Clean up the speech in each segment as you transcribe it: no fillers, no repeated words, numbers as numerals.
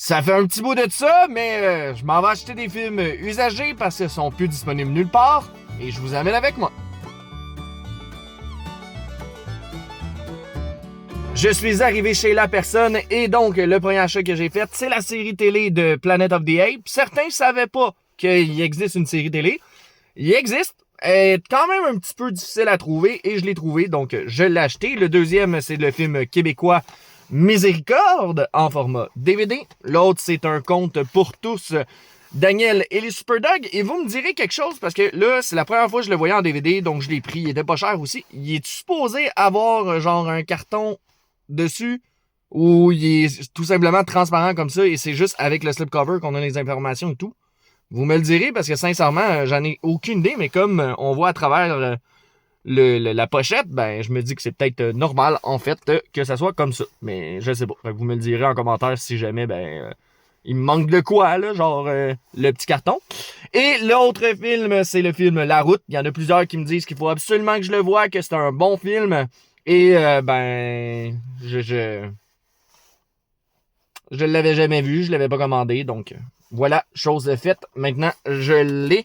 Ça fait un petit bout de ça, mais je m'en vais acheter des films usagés parce qu'ils sont plus disponibles nulle part et je vous amène avec moi. Je suis arrivé chez la personne et donc le premier achat que j'ai fait, c'est la série télé de Planet of the Apes. Certains savaient pas qu'il existe une série télé. Il existe. Elle est quand même un petit peu difficile à trouver et je l'ai trouvé, donc je l'ai acheté. Le deuxième, c'est le film québécois Miséricorde en format DVD. L'autre, c'est un conte pour tous, Daniel et les Superdogs. Et vous me direz quelque chose parce que là, c'est la première fois que je le voyais en DVD, donc je l'ai pris. Il était pas cher aussi. Il est supposé avoir genre un carton dessus ou il est tout simplement transparent comme ça et c'est juste avec le slipcover qu'on a les informations et tout? Vous me le direz parce que sincèrement, j'en ai aucune idée, mais comme on voit à travers la pochette, ben je me dis que c'est peut-être normal en fait que ça soit comme ça. Mais je sais pas. Fait que vous me le direz en commentaire si jamais il me manque de quoi, là, genre le petit carton. Et l'autre film, c'est le film La Route. Il y en a plusieurs qui me disent qu'il faut absolument que je le voie, que c'est un bon film. Et je l'avais jamais vu, je l'avais pas commandé, donc voilà, chose faite. Maintenant, je l'ai.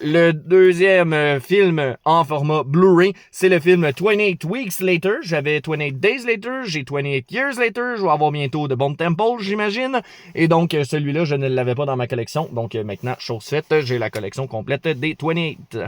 Le deuxième film en format Blu-ray, c'est le film 28 Weeks Later. J'avais 28 Days Later, j'ai 28 Years Later. Je vais avoir bientôt The Bone Temple, j'imagine. Et donc, celui-là, je ne l'avais pas dans ma collection. Donc, maintenant, chose faite, j'ai la collection complète des 28.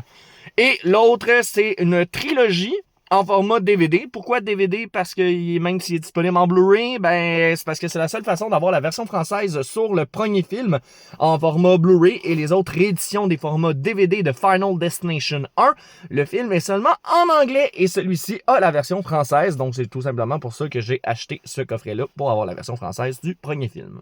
Et l'autre, c'est une trilogie en format DVD. Pourquoi DVD? Parce que même s'il est disponible en Blu-ray, ben c'est parce que c'est la seule façon d'avoir la version française sur le premier film en format Blu-ray et les autres rééditions des formats DVD de Final Destination 1. Le film est seulement en anglais et celui-ci a la version française. Donc c'est tout simplement pour ça que j'ai acheté ce coffret-là pour avoir la version française du premier film.